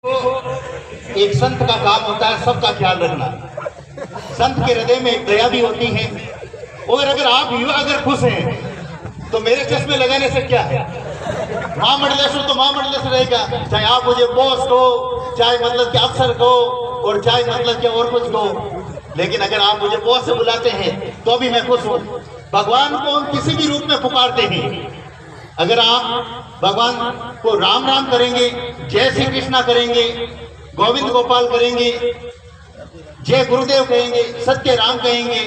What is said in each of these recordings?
एक संत का काम होता है सबका ख्याल रखना। संत के हृदय में एक दया भी होती है। और अगर आप युवा अगर खुश हैं तो मेरे चश्मे लगाने से क्या है, महामंडलेश्वर तो महामंडलेश्वर रहेगा, चाहे आप मुझे बॉस को, चाहे मतलब कि अफसर को, और चाहे मतलब कि और कुछ को। लेकिन अगर आप मुझे बॉस से बुलाते हैं तो भी मैं खुश हूँ। भगवान को हम किसी भी रूप में पुकारते हैं। अगर आप भगवान को राम राम करेंगे, जय श्री कृष्णा करेंगे, गोविंद गोपाल करेंगे, जय गुरुदेव कहेंगे, सत्य राम कहेंगे,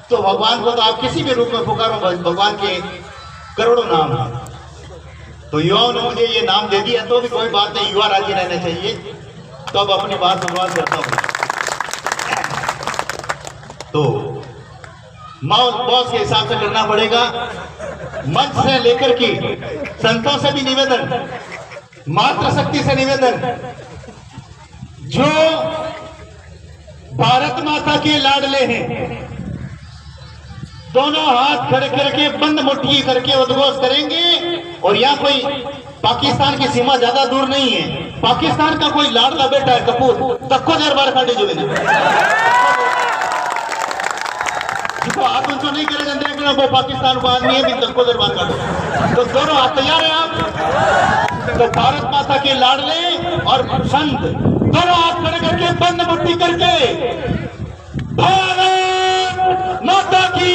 तो भगवान को तो आप किसी भी रूप में पुकारो, भगवान के करोड़ों नाम हैं। तो युवाओं ने मुझे ये नाम दे दिया तो भी कोई बात नहीं, युवा राजी रहने चाहिए। तो अब अपनी बात शुरुआत करता हूं। तो बॉस के हिसाब से करना पड़ेगा। मंच से लेकर के संतों से भी निवेदन, मातृशक्ति से निवेदन, जो भारत माता के लाडले हैं, दोनों हाथ खड़े करके बंद मुट्ठी करके उद्घोष करेंगे। और यहाँ कोई पाकिस्तान की सीमा ज्यादा दूर नहीं है, पाकिस्तान का कोई लाडला बेटा है कपूर, तक्को दरबार काटे जो जिसको आप उनको नहीं करे जानते हैं वो पाकिस्तान को आदमी है, भी तक्को दरबार काटो। तो दोनों हाथ तैयार है आप। तो भारत माता के लाडले और संत दोनों हाथ खड़े करके बंद मुट्ठी करके भारत माता की,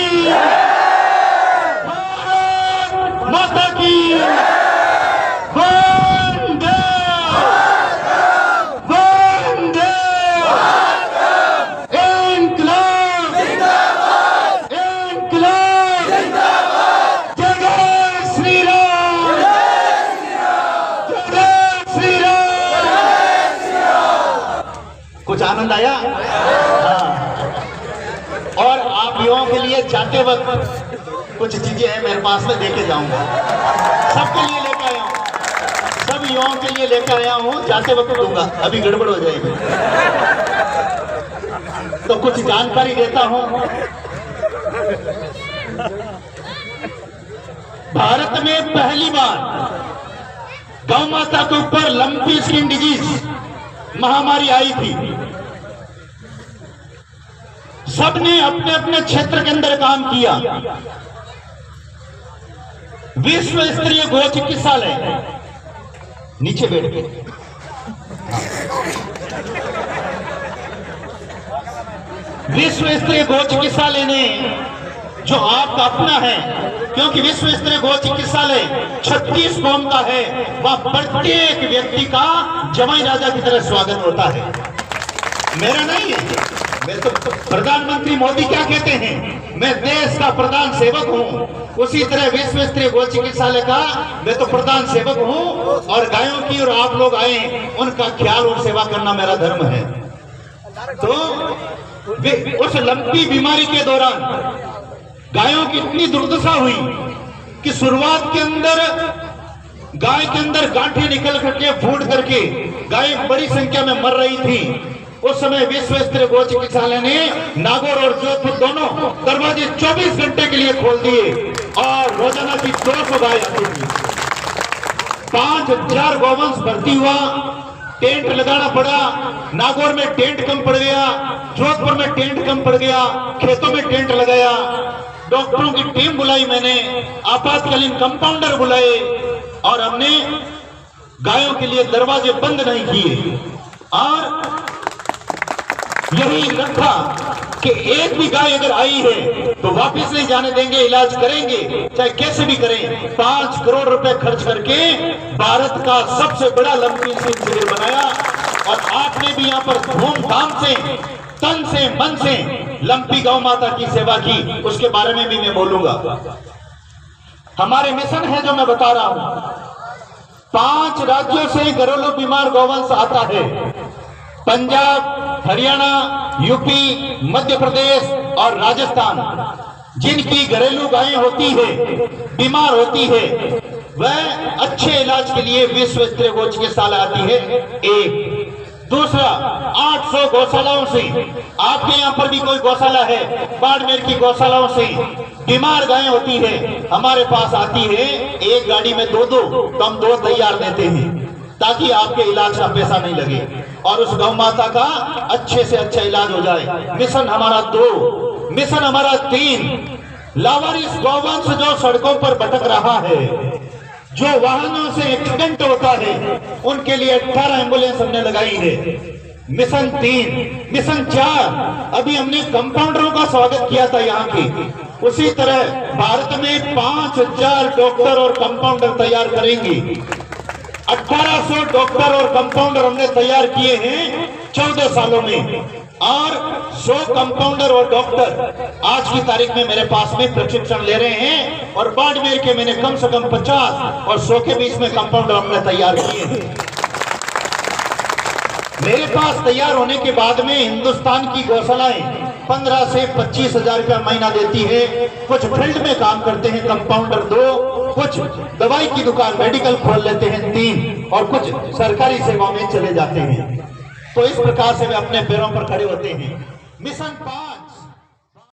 भारत माता की, वंदे वंदे, इंकलाब इंकलाब, जय श्री राम, जय श्री राम। कुछ आनंद आया? हाँ। और आप युवाओं के लिए जाते वक्त कुछ चीजें हैं मेरे पास में, देके जाऊंगा। सबके लिए लेकर आया हूं, सब युवाओं के लिए लेकर आया हूं, जाते वक्त दूंगा, अभी गड़बड़ हो जाएगी। तो कुछ जानकारी देता हूं। भारत में पहली बार गौ माता के ऊपर लंपी स्किन डिजीज महामारी आई थी। सबने अपने अपने क्षेत्र के अंदर काम किया। विश्व स्तरीय गो चिकित्सालय, नीचे बैठ के, विश्व स्तरीय गो चिकित्सालय ने, जो आपका अपना है, क्योंकि विश्व स्तरीय गो चिकित्सालय 36 कौम का है, वह प्रत्येक व्यक्ति का जमाई राजा की तरह स्वागत होता है। मेरा नहीं है, मैं तो प्रधानमंत्री मोदी क्या कहते हैं, मैं देश का प्रधान सेवक हूं, उसी तरह विश्व स्तरीय गो चिकित्सालय का मैं तो प्रधान सेवक हूं। और गायों की, और आप लोग आए, उनका ख्याल और सेवा करना मेरा धर्म है। तो उस लंपी बीमारी के दौरान गायों की इतनी दुर्दशा हुई कि शुरुआत के अंदर गाय के अंदर गांठें निकल करके फूट करके गाय बड़ी संख्या में मर रही थी। उस समय विश्व स्तरीय गो चिकित्सालय ने नागौर और जोधपुर दोनों दरवाजे 24 घंटे के लिए खोल दिए और रोजाना की 200 गाय आती थी। 5000 गौवंश भर्ती हुआ। टेंट लगाना पड़ा। नागौर में टेंट कम पड़ गया, जोधपुर में टेंट कम पड़ गया, खेतों में टेंट लगाया। डॉक्टरों की टीम बुलाई मैंने, आपातकालीन कंपाउंडर बुलाए, और हमने गायों के लिए दरवाजे बंद नहीं किए। और यही रखा कि एक भी गाय अगर आई है तो वापस नहीं जाने देंगे, इलाज करेंगे, चाहे कैसे भी करें। 5 करोड़ रुपए खर्च करके भारत का सबसे बड़ा लंपी स्किन शिविर बनाया। और आपने भी यहाँ पर धूमधाम से, तन से, मन से लंपी गौ माता की सेवा की, उसके बारे में भी मैं बोलूंगा। हमारे मिशन है जो मैं बता रहा हूं। 5 राज्यों से घरेलू बीमार गौवंश आता है, पंजाब, हरियाणा, यूपी, मध्य प्रदेश और राजस्थान। जिनकी घरेलू गायें होती है, बीमार होती है, वह अच्छे इलाज के लिए विश्व स्तरीय गो चिकित्सालय आती है। एक दूसरा, 800 गौशालाओं से, आपके यहाँ पर भी कोई गौशाला है, बाड़मेर की गौशालाओं से बीमार गायें होती है, हमारे पास आती है। एक गाड़ी में 2-2, तो हम 2 तैयार देते हैं। ताकि आपके इलाज का पैसा नहीं लगे और उस गौ माता का अच्छे से अच्छा इलाज हो जाए। मिशन हमारा 2, मिशन हमारा 3, लावारिस गौवंश जो सड़कों पर भटक रहा है, जो वाहनों से एक्सीडेंट होता है, उनके लिए 18 एम्बुलेंस हमने लगाई है। मिशन 3, मिशन 4, अभी हमने कंपाउंडरों का स्वागत किया था यहाँ की। उसी तरह भारत में 5000 डॉक्टर और कंपाउंडर तैयार करेंगे। 1800 डॉक्टर और कंपाउंडर हमने तैयार किए हैं 14 सालों में, और 100 कंपाउंडर और डॉक्टर आज की तारीख में मेरे पास में प्रशिक्षण ले रहे हैं। और बाड़मेर के मैंने कम से कम 50 और 100 के बीच में कंपाउंडर हमने तैयार किए हैं। मेरे पास तैयार होने के बाद में हिंदुस्तान की गौशालाएं 15 से 25 हजार रुपया महीना देती है। कुछ फील्ड में काम करते हैं कंपाउंडर 2, कुछ दवाई की दुकान मेडिकल खोल लेते हैं 3, और कुछ सरकारी सेवाओं में चले जाते हैं। तो इस प्रकार से वे अपने पैरों पर खड़े होते हैं। मिशन 5